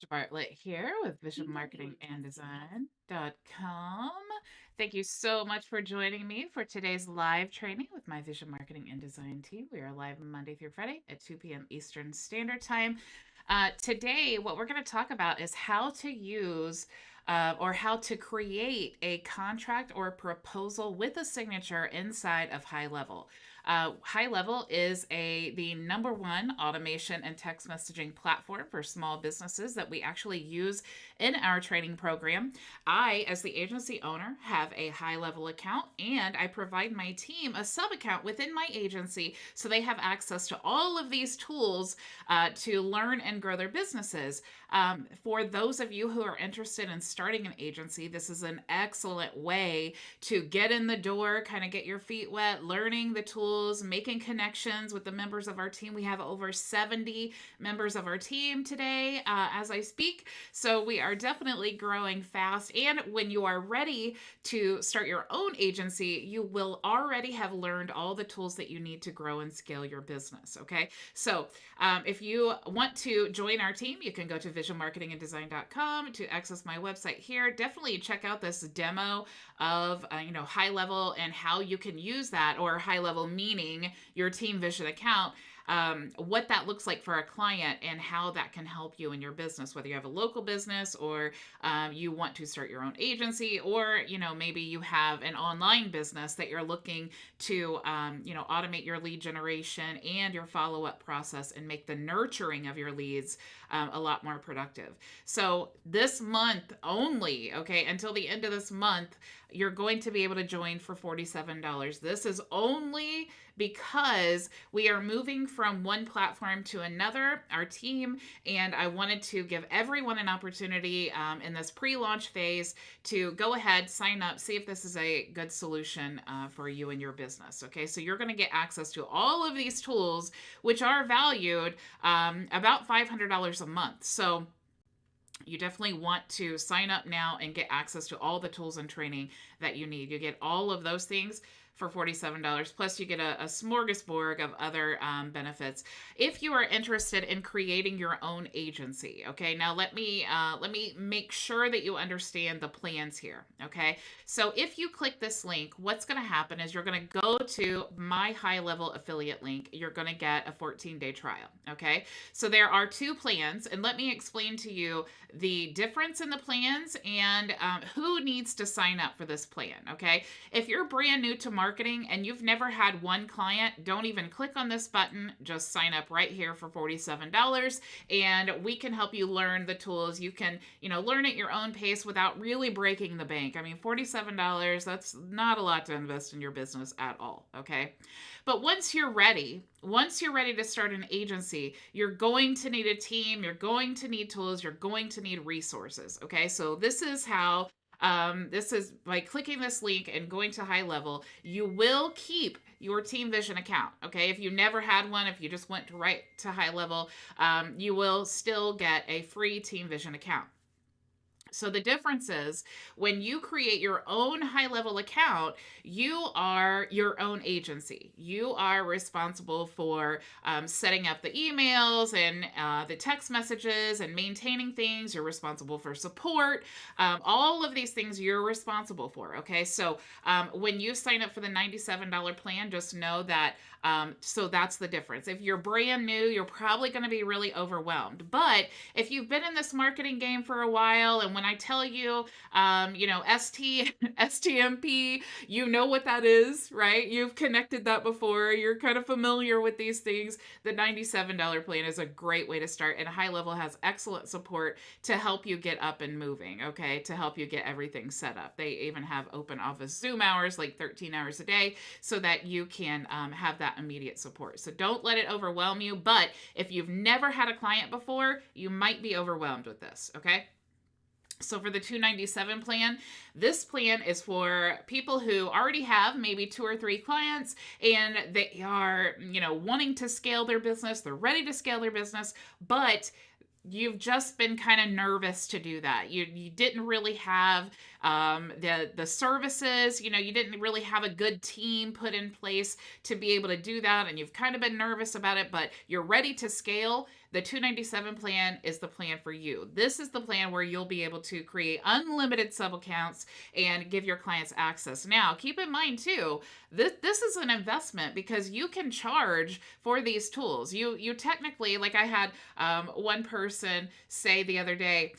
Bridget Bartlett here with visionmarketinganddesign.com. Thank you so much for joining me for today's live training with my Vision Marketing and Design team. We are live Monday through Friday at 2 p.m. Eastern Standard Time. Today, what we're going to talk about is how to use or how to create a contract or proposal with a signature inside of High Level. High Level is the number one automation and text messaging platform for small businesses that we actually use in our training program. I, as the agency owner, have a High Level account, and I provide my team a sub account within my agency so they have access to all of these tools to learn and grow their businesses. For those of you who are interested in starting an agency, this is an excellent way to get in the door, kind of get your feet wet, learning the tools, making connections with the members of our team. We have over 70 members of our team today as I speak. So we are definitely growing fast. And when you are ready to start your own agency, you will already have learned all the tools that you need to grow and scale your business. Okay. So if you want to join our team, you can go to visionmarketinganddesign.com to access my website here. Definitely check out this demo of High Level and how you can use that, or High Level meaning your Team Vision account. What that looks like for a client and how that can help you in your business, whether you have a local business or you want to start your own agency, or maybe you have an online business that you're looking to automate your lead generation and your follow-up process and make the nurturing of your leads a lot more productive. So this month only, okay, until the end of this month, you're going to be able to join for $47. This is only because we are moving from one platform to another, our team, and I wanted to give everyone an opportunity in this pre-launch phase to go ahead, sign up, see if this is a good solution for you and your business. Okay, so you're going to get access to all of these tools, which are valued about $500 a month. So you definitely want to sign up now and get access to all the tools and training that you need. You get all of those things for $47. Plus, you get a smorgasbord of other benefits. If you are interested in creating your own agency, okay. Now let me make sure that you understand the plans here, okay. So if you click this link, what's going to happen is you're going to go to my High Level affiliate link. You're going to get a 14-day trial, okay. So there are two plans, and let me explain to you the difference in the plans and who needs to sign up for this plan, okay. If you're brand new to marketing and you've never had one client, don't even click on this button. Just sign up right here for $47, and we can help you learn the tools. You can, learn at your own pace without really breaking the bank. I mean, $47, that's not a lot to invest in your business at all, okay? But once you're ready to start an agency, you're going to need a team, you're going to need tools, you're going to need resources, okay? So this is how this is by clicking this link and going to High Level, you will keep your Team Vision account. Okay. If you never had one, if you just went right to High Level, you will still get a free Team Vision account. So the difference is when you create your own High Level account, you are your own agency. You are responsible for setting up the emails and the text messages and maintaining things. You're responsible for support. All of these things you're responsible for. Okay. So when you sign up for the $97 plan, just know that so that's the difference. If you're brand new, you're probably going to be really overwhelmed. But if you've been in this marketing game for a while, and when I tell you, STMP, you know what that is, right? You've connected that before. You're kind of familiar with these things. The $97 plan is a great way to start, and High Level has excellent support to help you get up and moving, okay? To help you get everything set up. They even have open office Zoom hours, like 13 hours a day, so that you can have that immediate support. So don't let it overwhelm you. But if you've never had a client before, you might be overwhelmed with this, okay? So for the $297 plan, this plan is for people who already have maybe 2 or 3 clients, and they are, wanting to scale their business. They're ready to scale their business, but you've just been kind of nervous to do that. You didn't really have the services, you didn't really have a good team put in place to be able to do that, and you've kind of been nervous about it, but you're ready to scale. The 297 plan is the plan for you. This is the plan where you'll be able to create unlimited sub accounts and give your clients access. Now, keep in mind too, this is an investment because you can charge for these tools. You technically, like I had one person say the other day,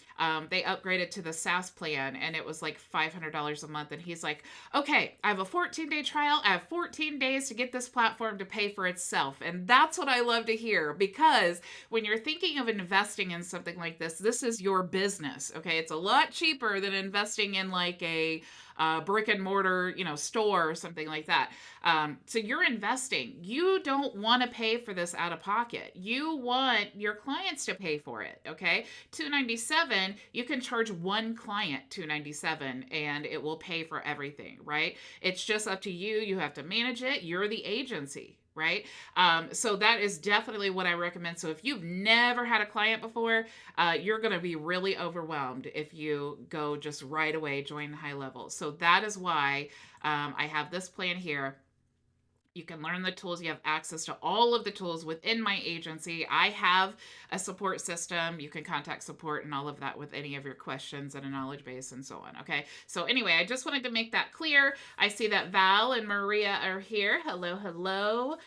they upgraded to the SaaS plan and it was like $500 a month. And he's like, okay, I have a 14-day trial. I have 14 days to get this platform to pay for itself. And that's what I love to hear, because when you're thinking of investing in something like this is your business. Okay. It's a lot cheaper than investing in like a brick and mortar, store or something like that. So you're investing. You don't want to pay for this out of pocket. You want your clients to pay for it. Okay. 297, you can charge one client 297 and it will pay for everything, right? It's just up to you. You have to manage it. You're the agency, right? So that is definitely what I recommend. So if you've never had a client before, you're going to be really overwhelmed if you go just right away join high level. So that is why I have this plan here. You can learn the tools. You have access to all of the tools within my agency. I have a support system. You can contact support and all of that with any of your questions and a knowledge base and so on. Okay. So anyway, I just wanted to make that clear. I see that Val and Maria are here. Hello, hello.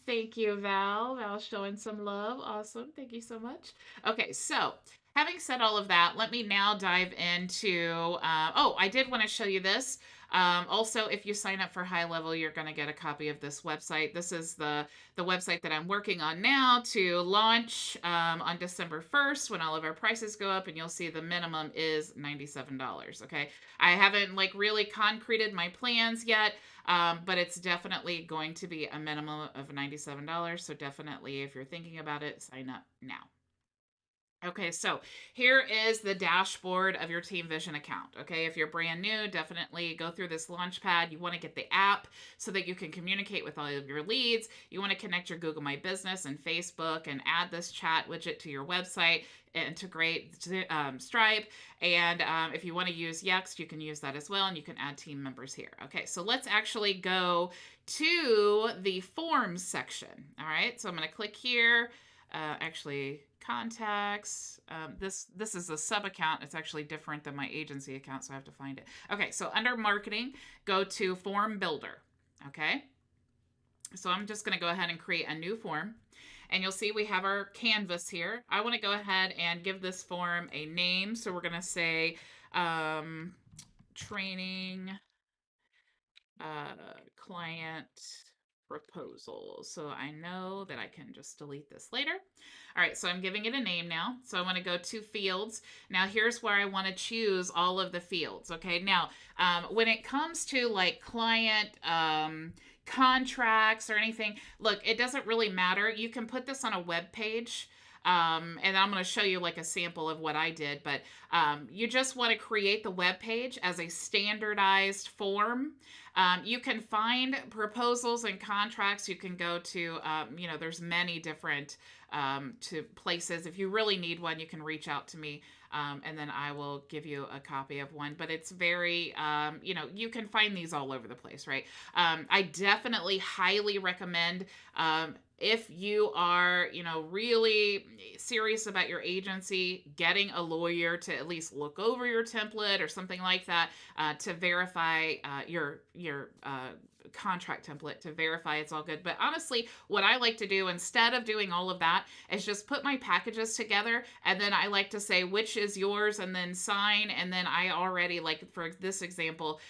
Thank you, Val. Val showing some love. Awesome. Thank you so much. Okay. So having said all of that, let me now dive into, oh, I did want to show you this. Also, if you sign up for High Level, you're going to get a copy of this website. This is the website that I'm working on now to launch on December 1st when all of our prices go up, and you'll see the minimum is $97. Okay, I haven't like really concreted my plans yet, but it's definitely going to be a minimum of $97. So definitely, if you're thinking about it, sign up now. Okay, so here is the dashboard of your Team Vision account. Okay, if you're brand new, definitely go through this launchpad. You want to get the app so that you can communicate with all of your leads. You want to connect your Google My Business and Facebook and add this chat widget to your website, integrate Stripe. And if you want to use Yext, you can use that as well. And you can add team members here. Okay, so let's actually go to the forms section. All right, so I'm going to click here. Actually, contacts. This is a sub account. It's actually different than my agency account, so I have to find it. Okay, so under marketing, go to form builder. Okay, so I'm just going to go ahead and create a new form. And you'll see we have our canvas here. I want to go ahead and give this form a name. So we're going to say training client proposal. So I know that I can just delete this later. All right, so I'm giving it a name now. So I want to go to fields. Now here's where I want to choose all of the fields. Okay, now when it comes to like client contracts or anything, look, it doesn't really matter. You can put this on a web page. And I'm going to show you like a sample of what I did, but you just want to create the web page as a standardized form. You can find proposals and contracts. You can go to, there's many different to places. If you really need one, you can reach out to me. And then I will give you a copy of one. But it's very, you can find these all over the place, right? I definitely highly recommend if you are, really serious about your agency, getting a lawyer to at least look over your template or something like that to verify your contract template to verify it's all good. But honestly, what I like to do instead of doing all of that is just put my packages together, and then I like to say which is yours and then sign. And then I already, like for this example,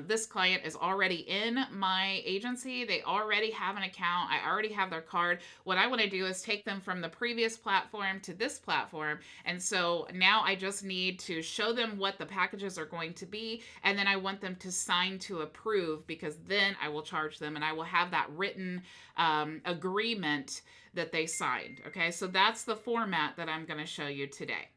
this client is already in my agency. They already have an account. I already have their card. What I want to do is take them from the previous platform to this platform. And so now I just need to show them what the packages are going to be. And then I want them to sign to approve, because then I will charge them and I will have that written agreement that they signed. Okay, so that's the format that I'm going to show you today.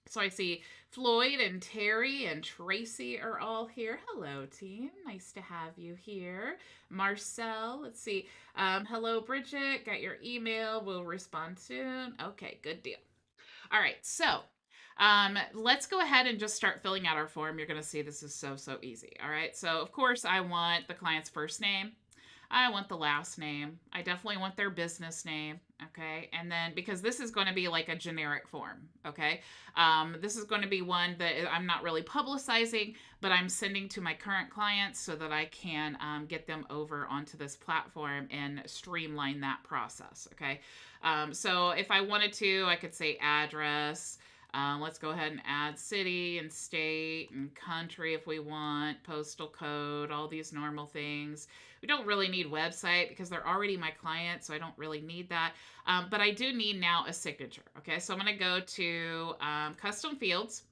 So I see Floyd and Terry and Tracy are all here. Hello, team. Nice to have you here. Marcel, let's see. Hello, Bridget. Got your email. We'll respond soon. Okay, good deal. All right, so let's go ahead and just start filling out our form. You're going to see this is so easy. All right, so of course I want the client's first name. I want the last name. I definitely want their business name. Okay. And then because this is going to be like a generic form. Okay. This is going to be one that I'm not really publicizing, but I'm sending to my current clients so that I can get them over onto this platform and streamline that process. Okay. So if I wanted to, I could say address. Let's go ahead and add city and state and country if we want, postal code, all these normal things. We don't really need website because they're already my client, so I don't really need that. But I do need now a signature. Okay, so I'm going to go to custom fields.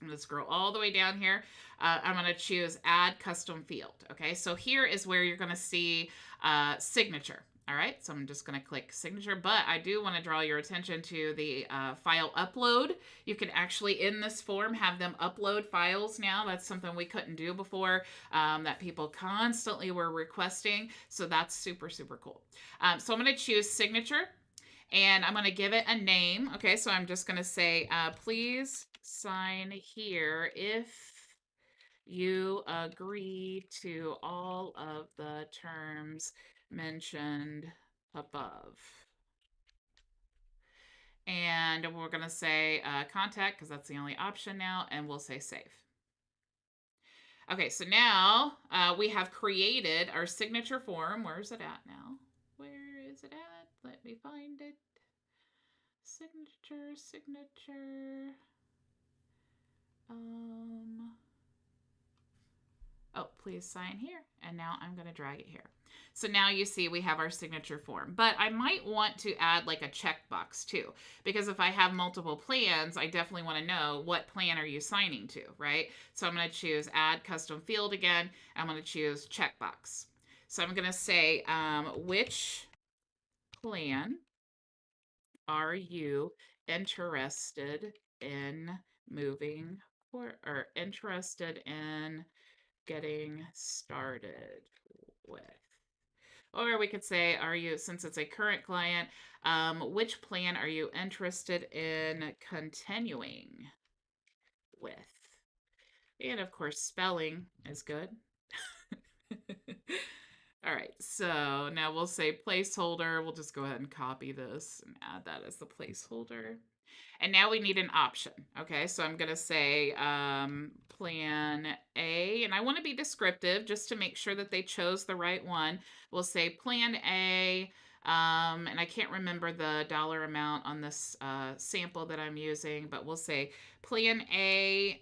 I'm going to scroll all the way down here. I'm going to choose add custom field. Okay, so here is where you're going to see signature. All right, so I'm just going to click signature, but I do want to draw your attention to the file upload. You can actually, in this form, have them upload files now. That's something we couldn't do before that people constantly were requesting. So that's super, super cool. So I'm going to choose signature and I'm going to give it a name. Okay, so I'm just going to say, please sign here if you agree to all of the terms mentioned above. And we're going to say contact because that's the only option now, and we'll say save. Okay, so now we have created our signature form. Where's it at now? Where is it at? Let me find it. Signature, signature. Oh, please sign here. And now I'm going to drag it here. So now you see we have our signature form. But I might want to add like a checkbox too. Because if I have multiple plans, I definitely want to know what plan are you signing to, right? So I'm going to choose add custom field again. I'm going to choose checkbox. So I'm going to say which plan are you interested in moving or interested in getting started with? Or we could say, are you, since it's a current client, which plan are you interested in continuing with? And of course, spelling is good. All right, so now we'll say placeholder. We'll just go ahead and copy this and add that as the placeholder. And now we need an option. Okay, so I'm going to say plan A, and I want to be descriptive just to make sure that they chose the right one. We'll say plan A, and I can't remember the dollar amount on this sample that I'm using, but we'll say plan A,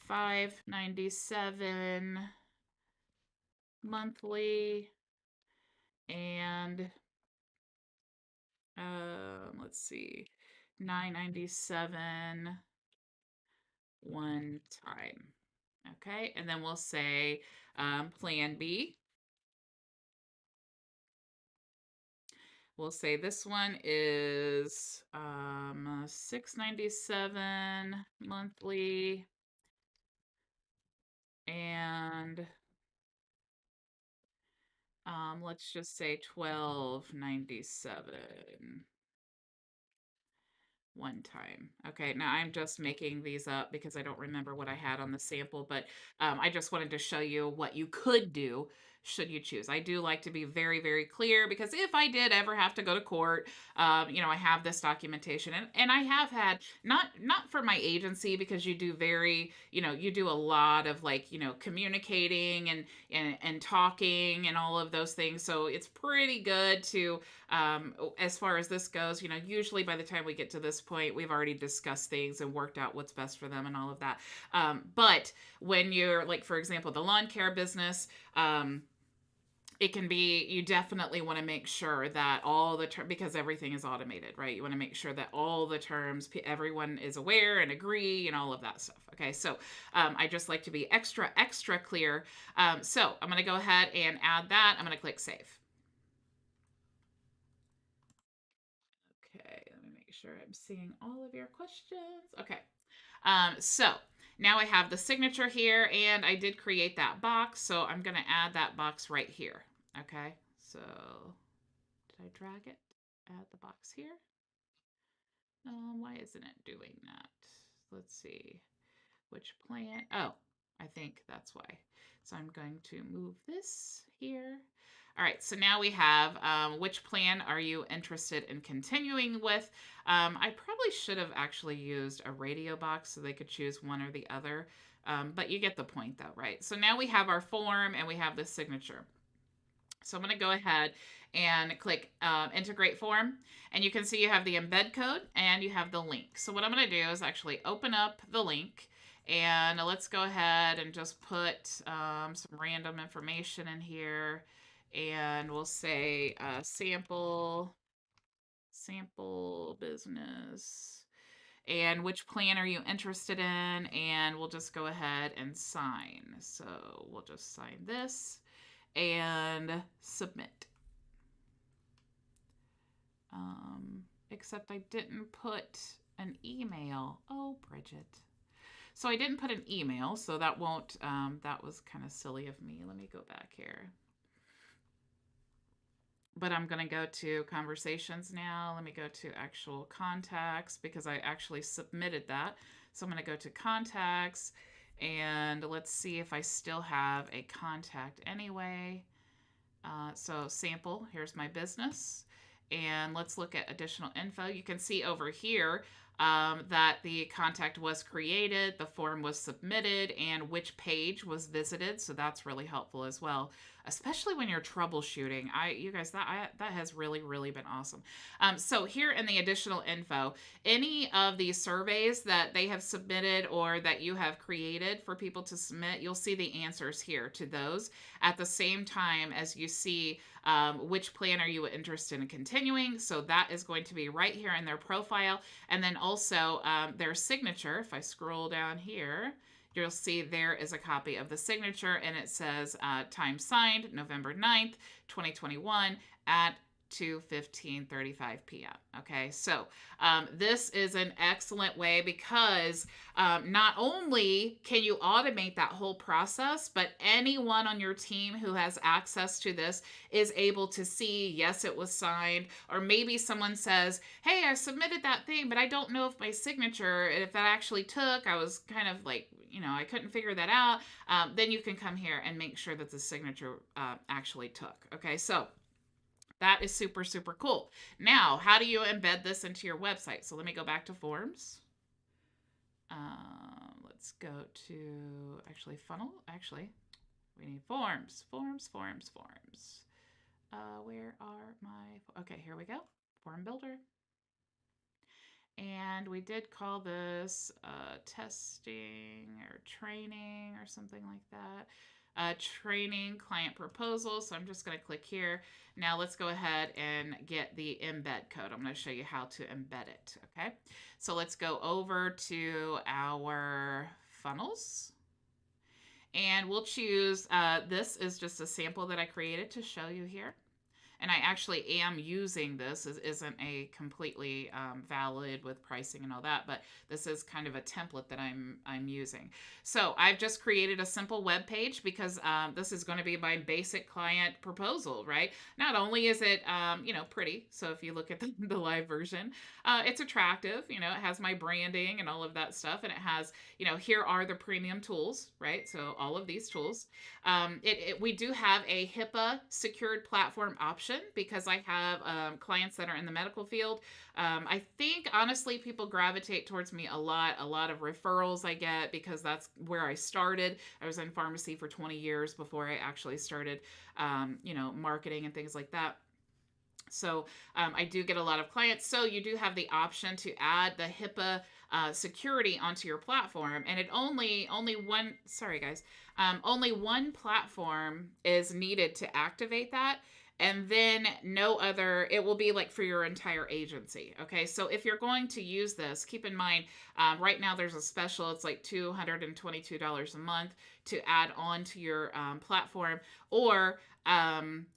$597 monthly, and let's see, $997 one time. Okay, and then we'll say plan B. We'll say this one is $697 monthly, and let's just say $1297 one time. Okay, now I'm just making these up because I don't remember what I had on the sample, but I just wanted to show you what you could do should you choose. I do like to be very, very clear because if I did ever have to go to court, I have this documentation, and I have had not for my agency because you do very, you do a lot of like, communicating and talking and all of those things. So it's pretty good to as far as this goes, usually by the time we get to this point, we've already discussed things and worked out what's best for them and all of that. But when you're like, for example, the lawn care business, it can be, you definitely want to make sure that all the terms, because everything is automated, right? You want to make sure that all the terms, everyone is aware and agree and all of that stuff. Okay, so I just like to be extra, extra clear. So I'm going to go ahead and add that. I'm going to click save. Okay, let me make sure I'm seeing all of your questions. Okay, so now I have the signature here, and I did create that box, so I'm going to add that box right here. Okay, so did I drag it? Add the box here. Why isn't it doing that? Let's see. Which plan? Oh, I think that's why. So I'm going to move this here. All right, so now we have which plan are you interested in continuing with? I probably should have actually used a radio box so they could choose one or the other, but you get the point though, right? So now we have our form and we have the signature. So I'm going to go ahead and click integrate form, and you can see you have the embed code and you have the link. So what I'm going to do is actually open up the link, and let's go ahead and just put some random information in here, and we'll say sample business, and which plan are you interested in, and we'll just go ahead and sign. So we'll just sign this and submit. Except I didn't put an email. Oh, Bridget. So I didn't put an email, so that won't, that was kind of silly of me. Let me go back here. But I'm going to go to conversations now. Let me go to actual contacts because I actually submitted that. So I'm going to go to contacts, and let's see if I still have a contact anyway. So sample, here's my business. And let's look at additional info. You can see over here that the contact was created, the form was submitted, and which page was visited. So that's really helpful as well, especially when you're troubleshooting. You guys, that has really been awesome. So here in the additional info, any of these surveys that they have submitted or that you have created for people to submit, you'll see the answers here to those at the same time as you see which plan are you interested in continuing. So that is going to be right here in their profile. And then also their signature. If I scroll down here, you'll see there is a copy of the signature, and it says time signed November 9th, 2021 at 2:15:35 p.m. Okay, so this is an excellent way because not only can you automate that whole process, but anyone on your team who has access to this is able to see, yes, it was signed, or maybe someone says, hey, I submitted that thing, but I don't know if my signature, if that actually took, I was kind of like, I couldn't figure that out. Then you can come here and make sure that the signature actually took. Okay, so that is super cool. Now, how do you embed this into your website? So let me go back to forms. Let's go to actually funnel. Actually, we need forms. Where are my? Okay, here we go. Form builder. And we did call this testing or training or something like that. Training client proposal. So I'm just going to click here. Now let's go ahead and get the embed code. I'm going to show you how to embed it. Okay. So let's go over to our funnels. And we'll choose, this is just a sample that I created to show you here. And I actually am using this. It isn't a completely valid with pricing and all that, but this is kind of a template that I'm using. So I've just created a simple web page because this is going to be my basic client proposal, right? Not only is it pretty, so if you look at the live version, it's attractive. It has my branding and all of that stuff, and it has here are the premium tools, right? So all of these tools. We do have a HIPAA secured platform option because I have clients that are in the medical field. I think honestly people gravitate towards me a lot of referrals I get because that's where I started. I was in pharmacy for 20 years before I actually started marketing and things like that. So I do get a lot of clients. So you do have the option to add the HIPAA security onto your platform, and only one platform is needed to activate that. And then no other, it will be like for your entire agency. Okay, so if you're going to use this, keep in mind, right now there's a special, it's like $222 a month to add on to your platform, or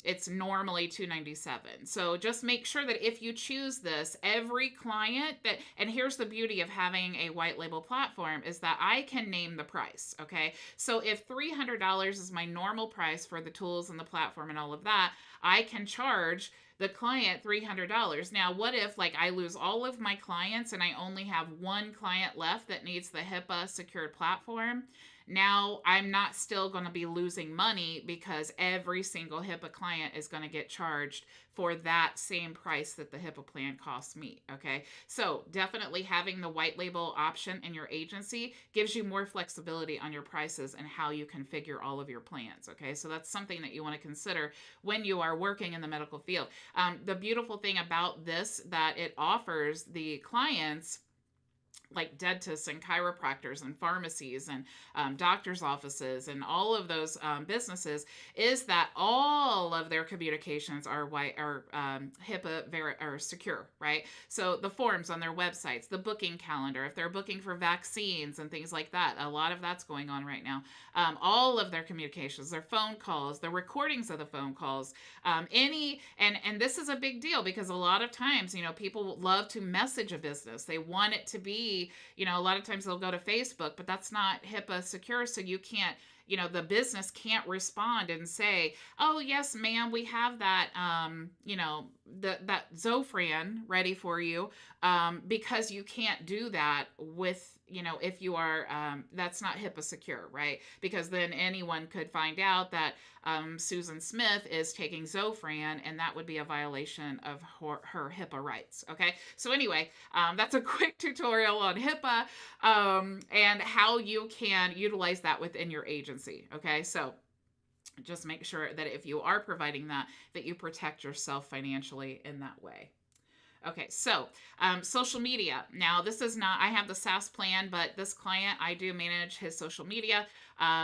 it's normally $297. So just make sure that if you choose this, every client and here's the beauty of having a white label platform is that I can name the price. Okay, so if $300 is my normal price for the tools and the platform and all of that, I can charge the client $300. Now, what if I lose all of my clients and I only have one client left that needs the HIPAA secured platform? now I'm not still going to be losing money because every single HIPAA client is going to get charged for that same price that the HIPAA plan costs me. Okay. So definitely having the white label option in your agency gives you more flexibility on your prices and how you configure all of your plans. Okay. So that's something that you want to consider when you are working in the medical field. The beautiful thing about this that it offers the clients, like dentists and chiropractors and pharmacies and doctors' offices and all of those businesses, is that all of their communications are HIPAA or secure, right? So the forms on their websites, the booking calendar, if they're booking for vaccines and things like that, a lot of that's going on right now. All of their communications, their phone calls, the recordings of the phone calls, and this is a big deal because a lot of times, people love to message a business. They want it to be, a lot of times they'll go to Facebook, but that's not HIPAA secure, so you can't, the business can't respond and say, oh yes ma'am, we have that that Zofran ready for you, because you can't do that with, if you are, that's not HIPAA secure, right? Because then anyone could find out that Susan Smith is taking Zofran, and that would be a violation of her HIPAA rights. Okay, so anyway, that's a quick tutorial on HIPAA, and how you can utilize that within your agency. Okay, so just make sure that if you are providing that, that you protect yourself financially in that way. Okay, so social media. Now, this is not, I have the SaaS plan, but this client, I do manage his social media.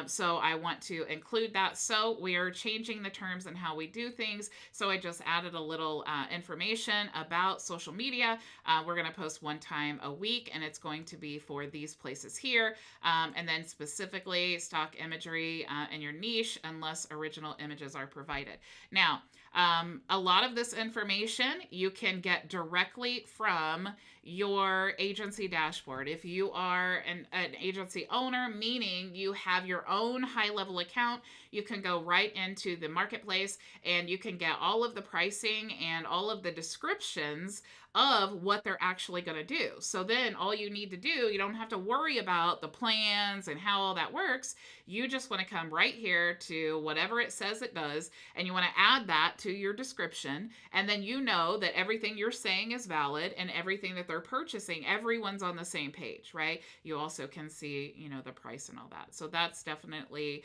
So I want to include that. So we are changing the terms and how we do things. So I just added a little information about social media. We're going to post one time a week, and it's going to be for these places here. And then specifically stock imagery in your niche, unless original images are provided. Now, a lot of this information you can get directly from your agency dashboard. If you are an agency owner, meaning you have your own high level account, you can go right into the marketplace and you can get all of the pricing and all of the descriptions of what they're actually going to do. So then all you need to do, you don't have to worry about the plans and how all that works. You just want to come right here to whatever it says it does, and you want to add that to your description, and then you know that everything you're saying is valid and everything that they're purchasing, everyone's on the same page, right? You also can see, the price and all that. So that's definitely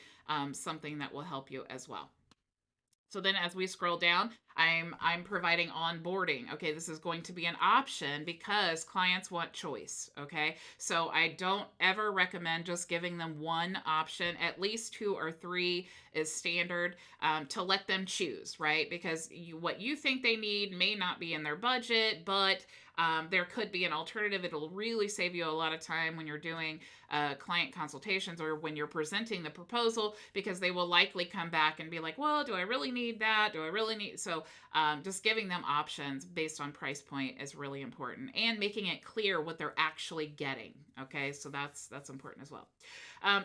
something that will help you as well. So then as we scroll down, I'm providing onboarding. Okay, this is going to be an option because clients want choice. Okay, so I don't ever recommend just giving them one option. At least 2 or 3 is standard, to let them choose, right? Because what you think they need may not be in their budget, but there could be an alternative. It'll really save you a lot of time when you're doing client consultations or when you're presenting the proposal, because they will likely come back and be like, well, do I really need that? Do I really need? So just giving them options based on price point is really important, and making it clear what they're actually getting. Okay, so that's important as well.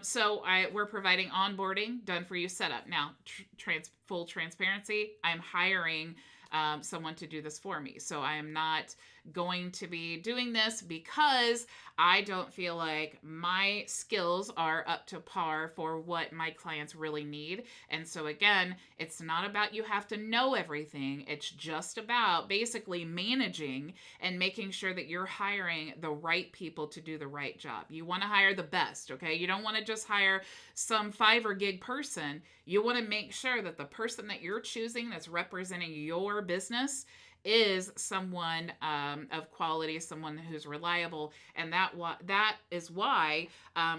So we're providing onboarding, done for you setup. Now, full transparency, I'm hiring someone to do this for me. So I am not going to be doing this because I don't feel like my skills are up to par for what my clients really need. And so again, it's not about you have to know everything. It's just about basically managing and making sure that you're hiring the right people to do the right job. You want to hire the best, okay? You don't want to just hire some Fiverr gig person. You want to make sure that the person that you're choosing that's representing your business is someone of quality, someone who's reliable, and that is why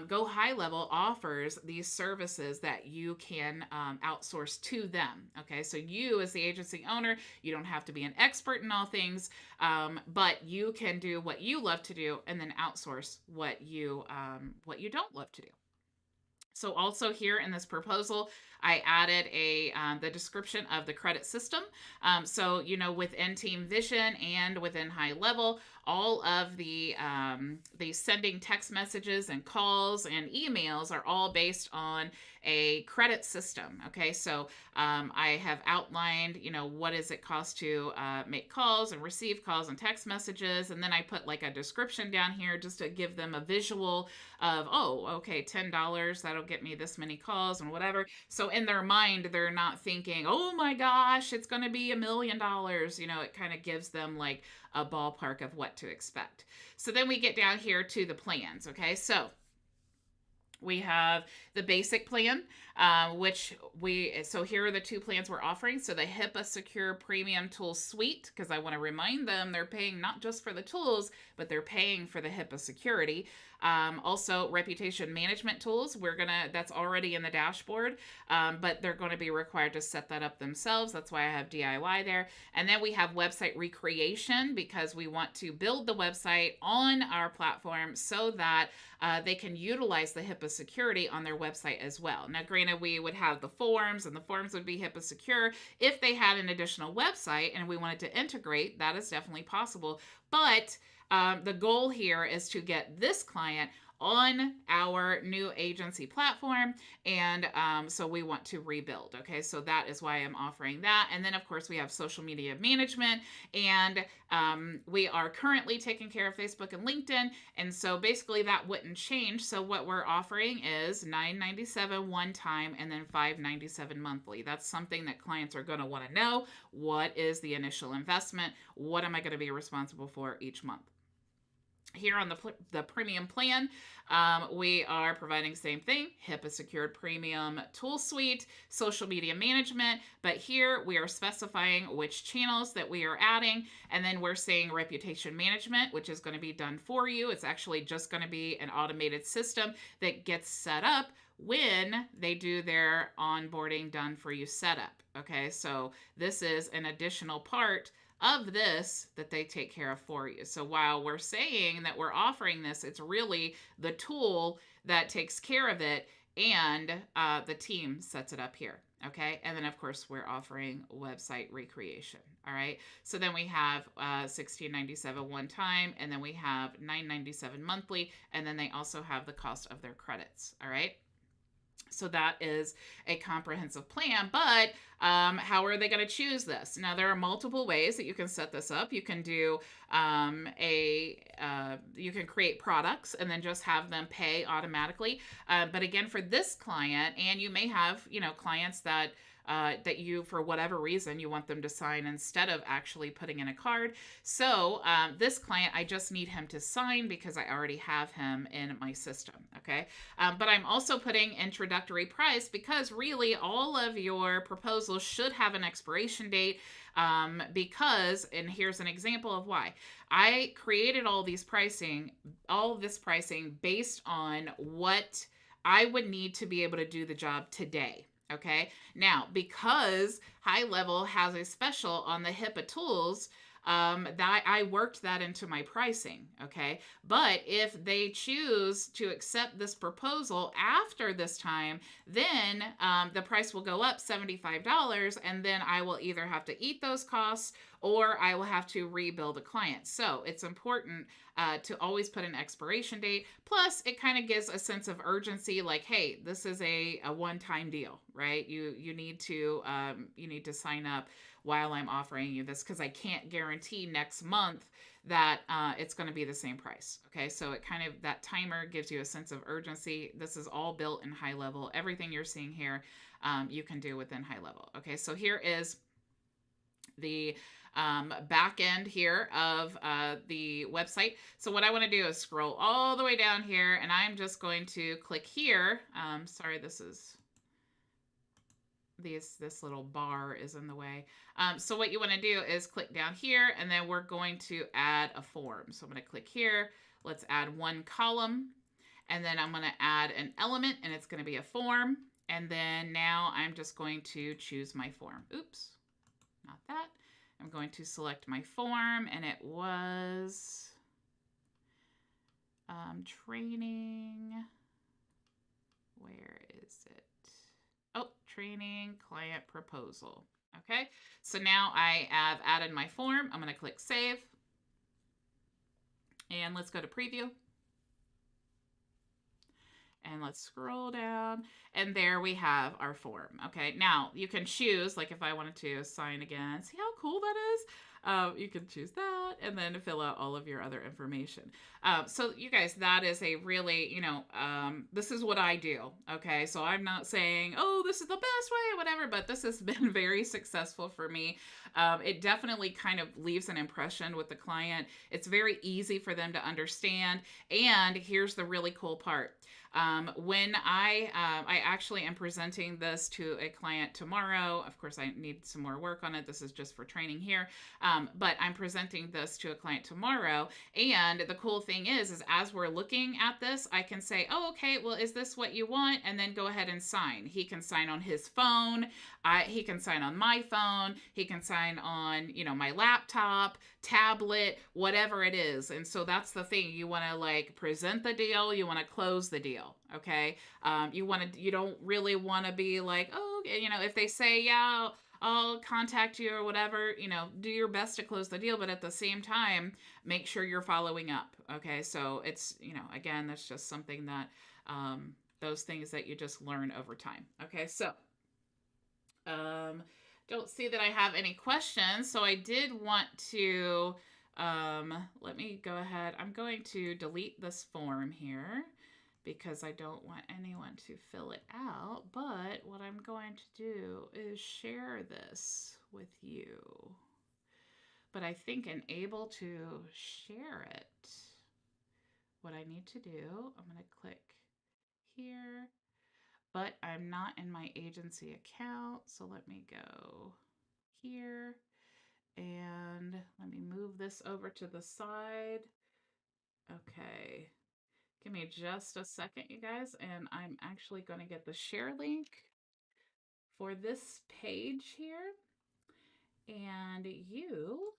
Go High Level offers these services that you can outsource to them. Okay, so you as the agency owner, you don't have to be an expert in all things, but you can do what you love to do and then outsource what you don't love to do. So also here in this proposal, I added the description of the credit system. So, within Team Vision and within High Level, all of the sending text messages and calls and emails are all based on a credit system. Okay, so I have outlined, what does it cost to make calls and receive calls and text messages, and then I put like a description down here just to give them a visual of, oh, okay, $10, that'll get me this many calls and whatever. So in their mind, they're not thinking, oh my gosh, it's going to be $1,000,000. It kind of gives them like a ballpark of what to expect. So then we get down here to the plans. Okay, so we have the basic plan, so here are the two plans we're offering. So the HIPAA Secure Premium Tool Suite, because I want to remind them they're paying not just for the tools, but they're paying for the HIPAA security. Also, reputation management tools, that's already in the dashboard, but they're going to be required to set that up themselves. That's why I have DIY there. And then we have website recreation, because we want to build the website on our platform so that they can utilize the HIPAA security on their website as well. Now, granted, we would have the forms, and the forms would be HIPAA secure. If they had an additional website and we wanted to integrate, that is definitely possible. But the goal here is to get this client on our new agency platform, and so we want to rebuild. Okay, so that is why I'm offering that. And then of course we have social media management, and we are currently taking care of Facebook and LinkedIn, and so basically that wouldn't change. So what we're offering is $997 one time and then $597 monthly. That's something that clients are going to want to know. What is the initial investment? What am I going to be responsible for each month? Here on the premium plan, we are providing same thing, HIPAA secured premium tool suite, social media management, but here we are specifying which channels that we are adding, and then we're saying reputation management, which is going to be done for you. It's actually just going to be an automated system that gets set up when they do their onboarding done for you setup. Okay, so this is an additional part of this that they take care of for you. So while we're saying that we're offering this, it's really the tool that takes care of it, and the team sets it up here. Okay, and then of course we're offering website recreation. All right, so then we have $1697 one time, and then we have $997 monthly, and then they also have the cost of their credits. All right. So that is a comprehensive plan, but how are they going to choose this? Now, there are multiple ways that you can set this up. You can do you can create products and then just have them pay automatically. But again, for this client, and you may have, clients that you, for whatever reason, you want them to sign instead of actually putting in a card. So this client, I just need him to sign because I already have him in my system. Okay. But I'm also putting introductory price because really all of your proposals should have an expiration date, because, and here's an example of why. I created all this pricing based on what I would need to be able to do the job today. Okay. Now, because High Level has a special on the HIPAA tools, that I worked that into my pricing. Okay. But if they choose to accept this proposal after this time, then the price will go up $75, and then I will either have to eat those costs or I will have to rebuild a client. So it's important to always put an expiration date. Plus, it kind of gives a sense of urgency, like, hey, this is a one-time deal, right? You need to sign up while I'm offering you this, because I can't guarantee next month that it's going to be the same price. Okay, so it kind of, that timer gives you a sense of urgency. This is all built in High Level. Everything you're seeing here, you can do within High Level. Okay, so here is the back end here of the website. So what I want to do is scroll all the way down here, and I'm just going to click here. Sorry, this little bar is in the way. So what you want to do is click down here, and then we're going to add a form. So I'm going to click here. Let's add one column, and then I'm going to add an element, and it's going to be a form. And then now I'm just going to choose my form. Oops, not that. I'm going to select my form, and it was training. Where is it? Oh, training client proposal. Okay, so now I have added my form. I'm going to click save. And let's go to preview. And let's scroll down. And there we have our form. Okay, now you can choose, like if I wanted to sign again, see how cool that is? You can choose that and then fill out all of your other information. So, you guys, that is a really, this is what I do. Okay, so I'm not saying, oh, this is the best way, whatever, but this has been very successful for me. It definitely kind of leaves an impression with the client. It's very easy for them to understand. And here's the really cool part. When I actually am presenting this to a client tomorrow. Of course, I need some more work on it. This is just for training here. But I'm presenting this to a client tomorrow. And the cool thing is as we're looking at this, I can say, oh, okay, well, is this what you want? And then go ahead and sign. He can sign on his phone. He can sign on my phone. He can sign on, my laptop, tablet, whatever it is. And so that's the thing. You want to like present the deal. You want to close the deal. Okay. You don't really want to be like, oh, if they say, yeah, I'll contact you or whatever, do your best to close the deal. But at the same time, make sure you're following up. Okay. So it's, again, that's just something that, those things that you just learn over time. Okay. So, don't see that I have any questions. So I did want to, let me go ahead. I'm going to delete this form here because I don't want anyone to fill it out. But what I'm going to do is share this with you. But I think enable to share it, what I need to do, I'm going to click here, but I'm not in my agency account. So let me go here and let me move this over to the side. Okay. Give me just a second, you guys, and I'm actually going to get the share link for this page here, and you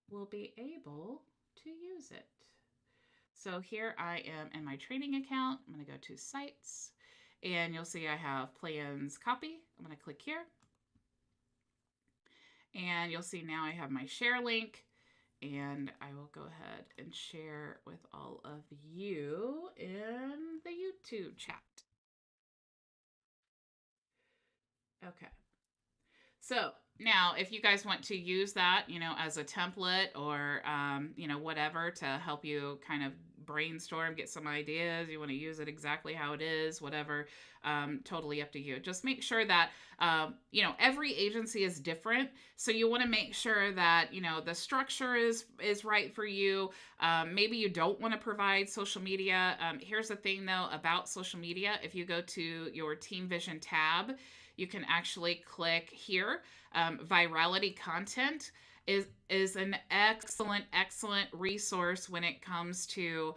will be able to use it. So here I am in my training account. I'm going to go to sites, and you'll see I have plans copy. I'm going to click here, and you'll see now I have my share link. And I will go ahead and share with all of you in the YouTube chat. Okay. So now, if you guys want to use that, as a template or, whatever to help you kind of brainstorm, get some ideas, you want to use it exactly how it is, whatever, totally up to you. Just make sure that, every agency is different. So you want to make sure that, the structure is right for you. Maybe you don't want to provide social media. Here's the thing, though, about social media. If you go to your Team Vision tab, you can actually click here. Virality content is an excellent resource when it comes to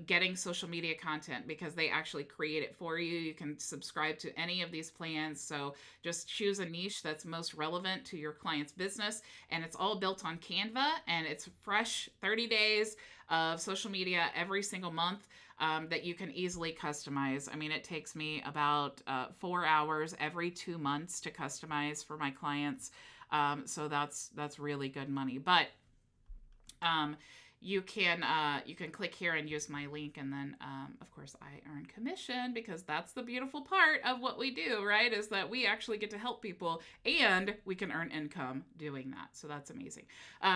getting social media content, because they actually create it for you. You can subscribe to any of these plans. So just choose a niche that's most relevant to your client's business. And it's all built on Canva, and it's fresh 30 days of social media every single month. That you can easily customize. I mean, it takes me about 4 hours every 2 months to customize for my clients. So that's really good money. But you can click here and use my link, and then of course I earn commission, because that's the beautiful part of what we do, right? Is that we actually get to help people and we can earn income doing that. So that's amazing.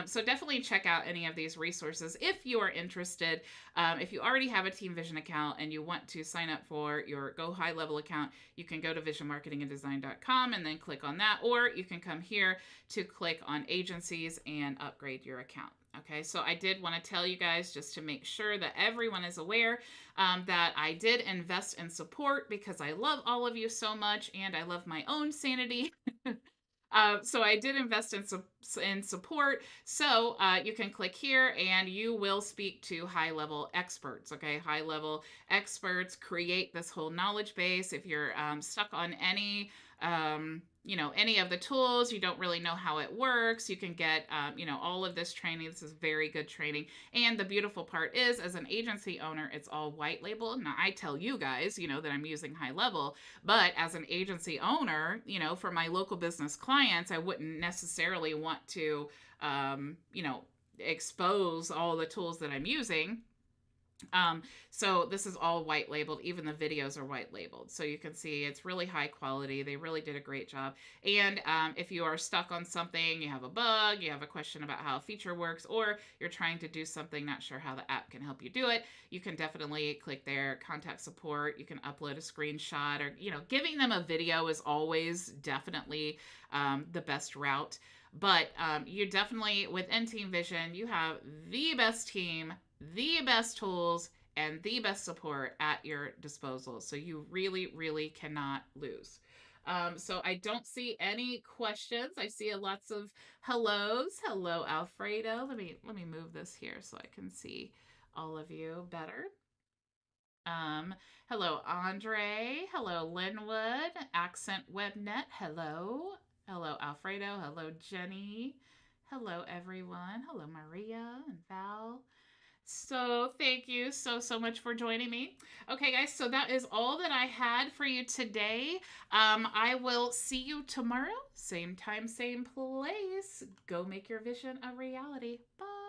So definitely check out any of these resources if you are interested. If you already have a Team Vision account and you want to sign up for your Go High Level account, you can go to visionmarketinganddesign.com and then click on that, or you can come here to click on agencies and upgrade your account. Okay, so I did want to tell you guys, just to make sure that everyone is aware, that I did invest in support, because I love all of you so much and I love my own sanity. So I did invest in support. So you can click here and you will speak to high-level experts. Okay, high-level experts create this whole knowledge base. If you're stuck on any any of the tools, you don't really know how it works, you can get, all of this training. This is very good training. And the beautiful part is, as an agency owner, it's all white label. Now, I tell you guys, that I'm using High Level, but as an agency owner, for my local business clients, I wouldn't necessarily want to, expose all the tools that I'm using. So this is all white labeled. Even the videos are white labeled. So you can see it's really high quality. They really did a great job. And if you are stuck on something, you have a bug, you have a question about how a feature works, or you're trying to do something, not sure how the app can help you do it, you can definitely click there, contact support. You can upload a screenshot, or, giving them a video is always definitely the best route. But you definitely, with Team Vision, you have the best team, the best tools, and the best support at your disposal. So you really, really cannot lose. So I don't see any questions. I see lots of hellos. Hello, Alfredo. Let me move this here so I can see all of you better. Um, Hello, Andre. Hello, Linwood. Accent Webnet. Hello. Hello, Alfredo. Hello, Jenny. Hello, everyone. Hello, Maria and Val. So thank you so much for joining me. Okay, guys, so that is all that I had for you today. I will see you tomorrow, same time, same place. Go make your vision a reality. Bye.